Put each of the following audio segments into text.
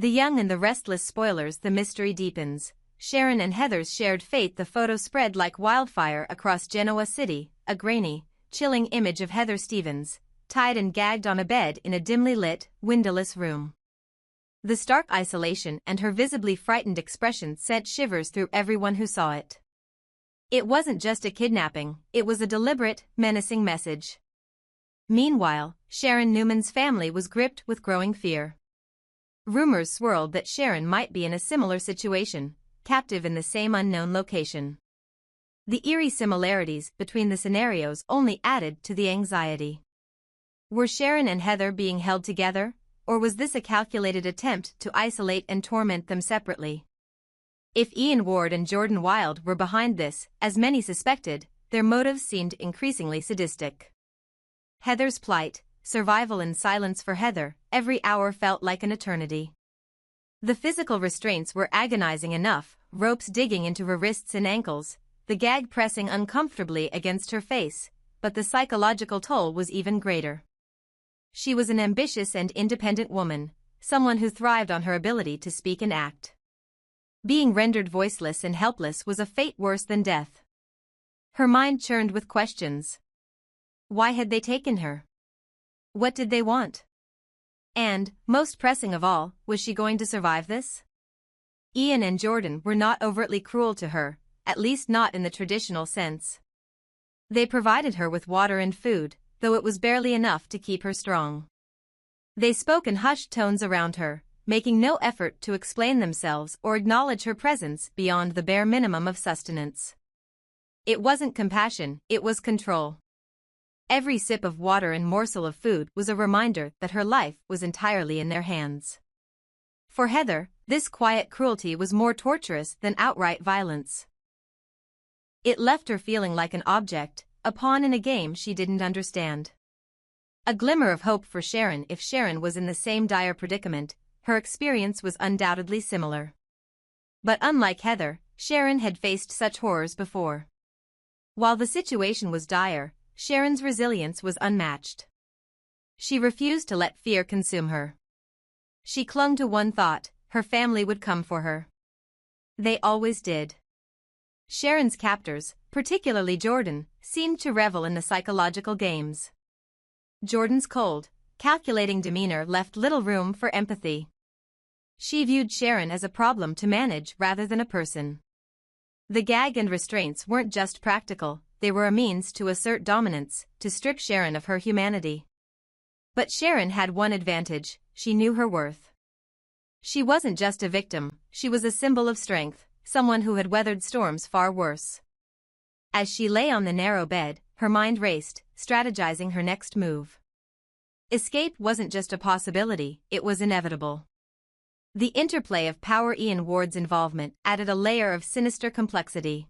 The young and the restless spoilers, the mystery deepens. Sharon and Heather's shared fate. The photo spread like wildfire across Genoa City, a grainy, chilling image of Heather Stevens, tied and gagged on a bed in a dimly lit, windowless room. The stark isolation and her visibly frightened expression sent shivers through everyone who saw it. It wasn't just a kidnapping, it was a deliberate, menacing message. Meanwhile, Sharon Newman's family was gripped with growing fear. Rumors swirled that Sharon might be in a similar situation, captive in the same unknown location. The eerie similarities between the scenarios only added to the anxiety. Were Sharon and Heather being held together, or was this a calculated attempt to isolate and torment them separately? If Ian Ward and Jordan Wilde were behind this, as many suspected, their motives seemed increasingly sadistic. Heather's plight, survival in silence for Heather, every hour felt like an eternity. The physical restraints were agonizing enough, ropes digging into her wrists and ankles, the gag pressing uncomfortably against her face, but the psychological toll was even greater. She was an ambitious and independent woman, someone who thrived on her ability to speak and act. Being rendered voiceless and helpless was a fate worse than death. Her mind churned with questions. Why had they taken her? What did they want? And, most pressing of all, was she going to survive this? Ian and Jordan were not overtly cruel to her, at least not in the traditional sense. They provided her with water and food, though it was barely enough to keep her strong. They spoke in hushed tones around her, making no effort to explain themselves or acknowledge her presence beyond the bare minimum of sustenance. It wasn't compassion, it was control. Every sip of water and morsel of food was a reminder that her life was entirely in their hands. For Heather, this quiet cruelty was more torturous than outright violence. It left her feeling like an object, a pawn in a game she didn't understand. A glimmer of hope for Sharon. If Sharon was in the same dire predicament, her experience was undoubtedly similar. But unlike Heather, Sharon had faced such horrors before. While the situation was dire, Sharon's resilience was unmatched. She refused to let fear consume her. She clung to one thought: her family would come for her. They always did. Sharon's captors, particularly Jordan, seemed to revel in the psychological games. Jordan's cold, calculating demeanor left little room for empathy. She viewed Sharon as a problem to manage rather than a person. The gag and restraints weren't just practical, they were a means to assert dominance, to strip Sharon of her humanity. But Sharon had one advantage: she knew her worth. She wasn't just a victim, she was a symbol of strength, someone who had weathered storms far worse. As she lay on the narrow bed, her mind raced, strategizing her next move. Escape wasn't just a possibility, it was inevitable. The interplay of power, Ian Ward's involvement, added a layer of sinister complexity.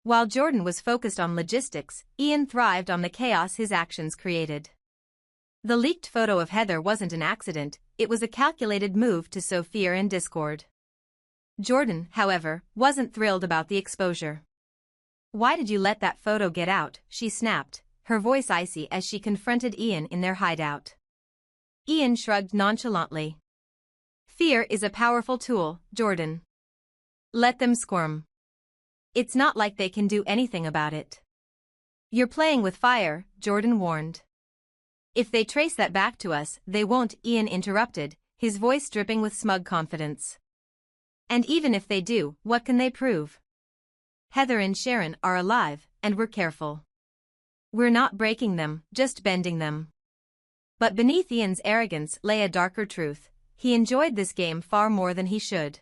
While Jordan was focused on logistics, Ian thrived on the chaos his actions created. The leaked photo of Heather wasn't an accident, it was a calculated move to sow fear and discord. Jordan, however, wasn't thrilled about the exposure. "Why did you let that photo get out?" she snapped, her voice icy as she confronted Ian in their hideout. Ian shrugged nonchalantly. "Fear is a powerful tool, Jordan. Let them squirm. It's not like they can do anything about it." "You're playing with fire," Jordan warned. "If they trace that back to us, they won't," Ian interrupted, his voice dripping with smug confidence. "And even if they do, what can they prove? Heather and Sharon are alive, and we're careful. We're not breaking them, just bending them." But beneath Ian's arrogance lay a darker truth: he enjoyed this game far more than he should.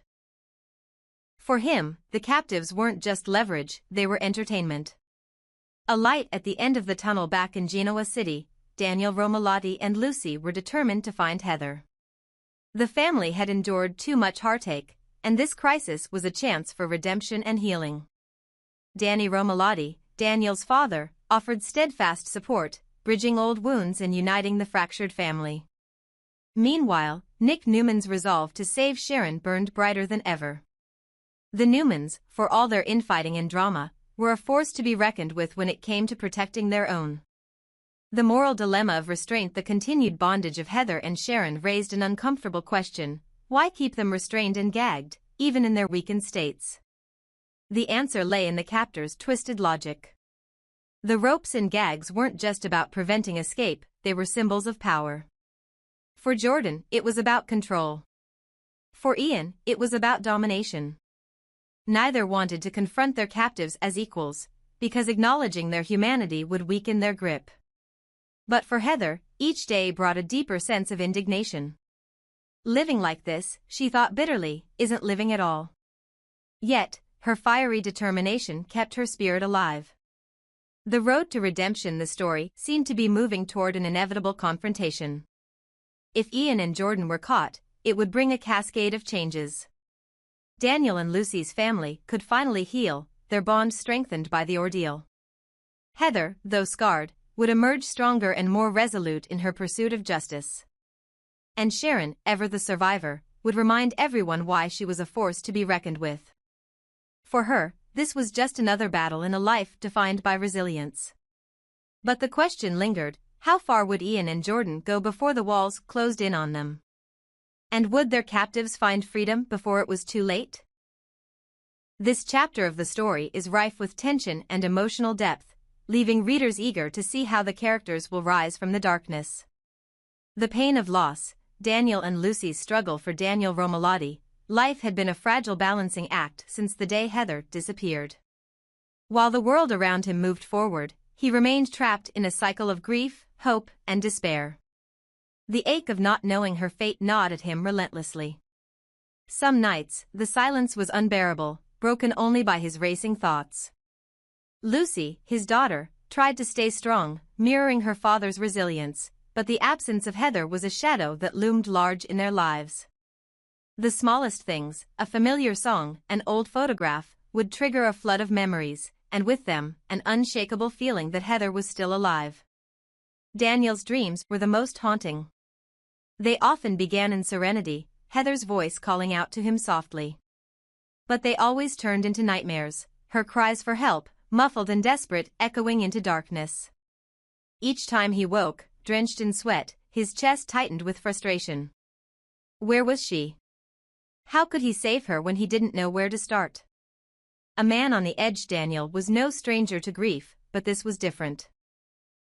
For him, the captives weren't just leverage, they were entertainment. A light at the end of the tunnel back in Genoa City, Daniel Romalotti and Lucy were determined to find Heather. The family had endured too much heartache, and this crisis was a chance for redemption and healing. Danny Romalotti, Daniel's father, offered steadfast support, bridging old wounds and uniting the fractured family. Meanwhile, Nick Newman's resolve to save Sharon burned brighter than ever. The Newmans, for all their infighting and drama, were a force to be reckoned with when it came to protecting their own. The moral dilemma of restraint, the continued bondage of Heather and Sharon, raised an uncomfortable question: Why keep them restrained and gagged, even in their weakened states? The answer lay in the captors' twisted logic. The ropes and gags weren't just about preventing escape, they were symbols of power. For Jordan, it was about control. For Ian, it was about domination. Neither wanted to confront their captives as equals, because acknowledging their humanity would weaken their grip. But for Heather, each day brought a deeper sense of indignation. Living like this, she thought bitterly, isn't living at all. Yet, her fiery determination kept her spirit alive. The road to redemption, the story, seemed to be moving toward an inevitable confrontation. If Ian and Jordan were caught, it would bring a cascade of changes. Daniel and Lucy's family could finally heal, their bond strengthened by the ordeal. Heather, though scarred, would emerge stronger and more resolute in her pursuit of justice. And Sharon, ever the survivor, would remind everyone why she was a force to be reckoned with. For her, this was just another battle in a life defined by resilience. But the question lingered, how far would Ian and Jordan go before the walls closed in on them? And would their captives find freedom before it was too late? This chapter of the story is rife with tension and emotional depth, leaving readers eager to see how the characters will rise from the darkness. The pain of loss, Daniel and Lucy's struggle for Daniel Romalotti, life had been a fragile balancing act since the day Heather disappeared. While the world around him moved forward, he remained trapped in a cycle of grief, hope, and despair. The ache of not knowing her fate gnawed at him relentlessly. Some nights, the silence was unbearable, broken only by his racing thoughts. Lucy, his daughter, tried to stay strong, mirroring her father's resilience, but the absence of Heather was a shadow that loomed large in their lives. The smallest things, a familiar song, an old photograph, would trigger a flood of memories, and with them, an unshakable feeling that Heather was still alive. Daniel's dreams were the most haunting. They often began in serenity, Heather's voice calling out to him softly. But they always turned into nightmares, her cries for help, muffled and desperate, echoing into darkness. Each time he woke, drenched in sweat, his chest tightened with frustration. Where was she? How could he save her when he didn't know where to start? A man on the edge, Daniel was no stranger to grief, but this was different.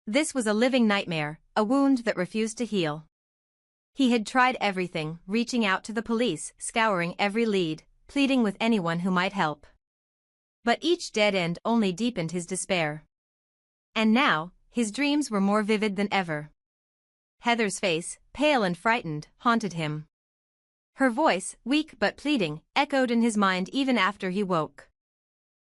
This was a living nightmare, a wound that refused to heal. He had tried everything, reaching out to the police, scouring every lead, pleading with anyone who might help. But each dead end only deepened his despair. And now, his dreams were more vivid than ever. Heather's face, pale and frightened, haunted him. Her voice, weak but pleading, echoed in his mind even after he woke.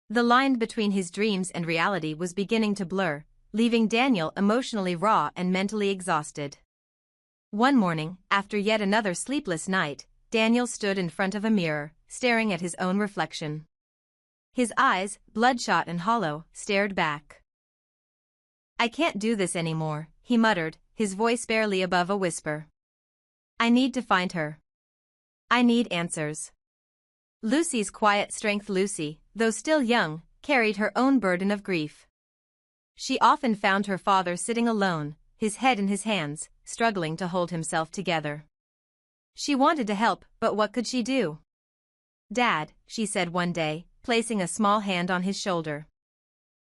The line between his dreams and reality was beginning to blur, leaving Daniel emotionally raw and mentally exhausted. One morning, after yet another sleepless night, Daniel stood in front of a mirror, staring at his own reflection. His eyes, bloodshot and hollow, stared back. "I can't do this anymore," he muttered, his voice barely above a whisper. "I need to find her. I need answers." Lucy's quiet strength. Lucy, though still young, carried her own burden of grief. She often found her father sitting alone, his head in his hands, struggling to hold himself together. She wanted to help, but what could she do? "Dad," she said one day, placing a small hand on his shoulder.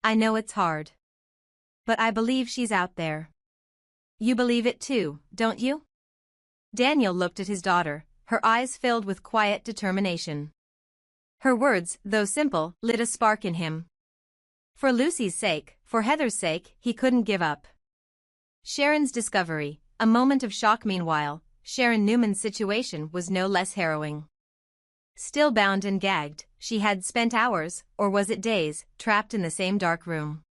"I know it's hard. But I believe she's out there. You believe it too, don't you?" Daniel looked at his daughter, her eyes filled with quiet determination. Her words, though simple, lit a spark in him. For Lucy's sake, for Heather's sake, he couldn't give up. Sharon's discovery, a moment of shock. Meanwhile, Sharon Newman's situation was no less harrowing. Still bound and gagged, she had spent hours, or was it days, trapped in the same dark room.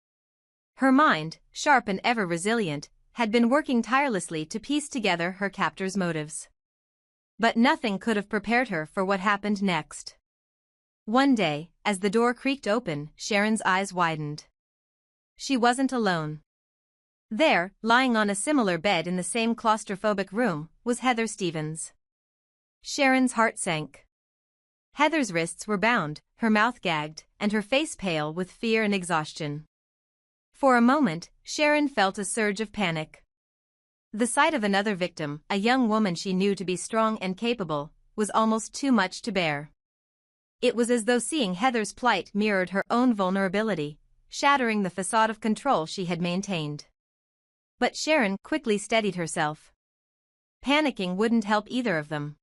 Her mind, sharp and ever resilient, had been working tirelessly to piece together her captor's motives. But nothing could have prepared her for what happened next. One day, as the door creaked open, Sharon's eyes widened. She wasn't alone. There, lying on a similar bed in the same claustrophobic room, was Heather Stevens. Sharon's heart sank. Heather's wrists were bound, her mouth gagged, and her face pale with fear and exhaustion. For a moment, Sharon felt a surge of panic. The sight of another victim, a young woman she knew to be strong and capable, was almost too much to bear. It was as though seeing Heather's plight mirrored her own vulnerability, shattering the facade of control she had maintained. But Sharon quickly steadied herself. Panicking wouldn't help either of them.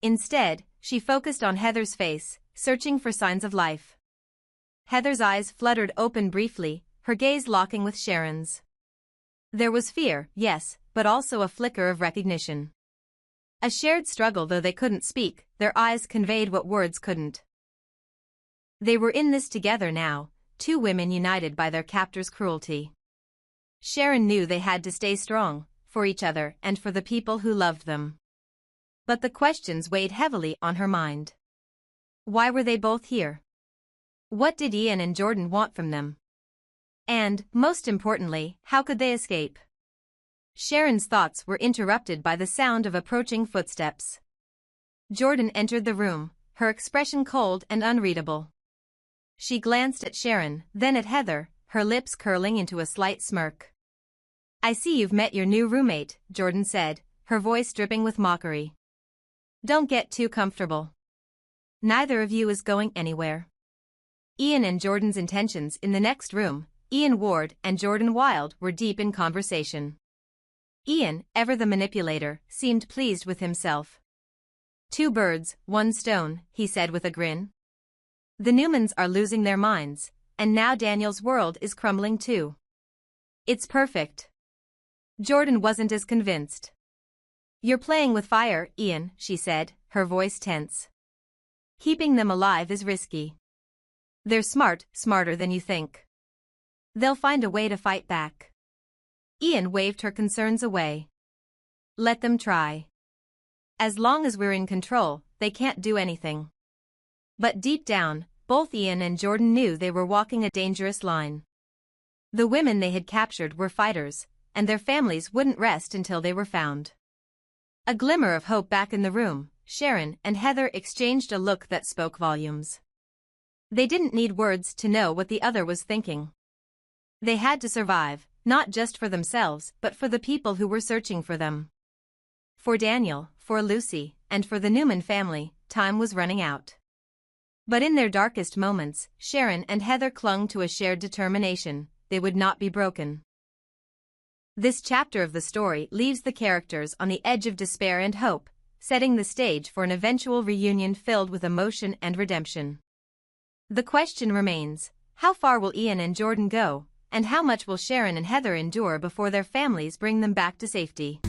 Instead, she focused on Heather's face, searching for signs of life. Heather's eyes fluttered open briefly, her gaze locking with Sharon's. There was fear, yes, but also a flicker of recognition. A shared struggle. Though they couldn't speak, their eyes conveyed what words couldn't. They were in this together now, two women united by their captor's cruelty. Sharon knew they had to stay strong, for each other and for the people who loved them. But the questions weighed heavily on her mind. Why were they both here? What did Ian and Jordan want from them? And, most importantly, how could they escape? Sharon's thoughts were interrupted by the sound of approaching footsteps. Jordan entered the room, her expression cold and unreadable. She glanced at Sharon, then at Heather, her lips curling into a slight smirk. "I see you've met your new roommate," Jordan said, her voice dripping with mockery. "Don't get too comfortable. Neither of you is going anywhere." Ian and Jordan's intentions in the next room. Ian Ward and Jordan Wilde were deep in conversation. Ian, ever the manipulator, seemed pleased with himself. "Two birds, one stone," he said with a grin. "The Newmans are losing their minds, and now Daniel's world is crumbling too. It's perfect." Jordan wasn't as convinced. "You're playing with fire, Ian," she said, her voice tense. "Keeping them alive is risky. They're smart, smarter than you think. They'll find a way to fight back." Ian waved her concerns away. "Let them try. As long as we're in control, they can't do anything." But deep down, both Ian and Jordan knew they were walking a dangerous line. The women they had captured were fighters, and their families wouldn't rest until they were found. A glimmer of hope back in the room, Sharon and Heather exchanged a look that spoke volumes. They didn't need words to know what the other was thinking. They had to survive, not just for themselves but for the people who were searching for them. For Daniel, for Lucy, and for the Newman family, time was running out. But in their darkest moments, Sharon and Heather clung to a shared determination: they would not be broken. This chapter of the story leaves the characters on the edge of despair and hope, setting the stage for an eventual reunion filled with emotion and redemption. The question remains: how far will Ian and Jordan go, and how much will Sharon and Heather endure before their families bring them back to safety?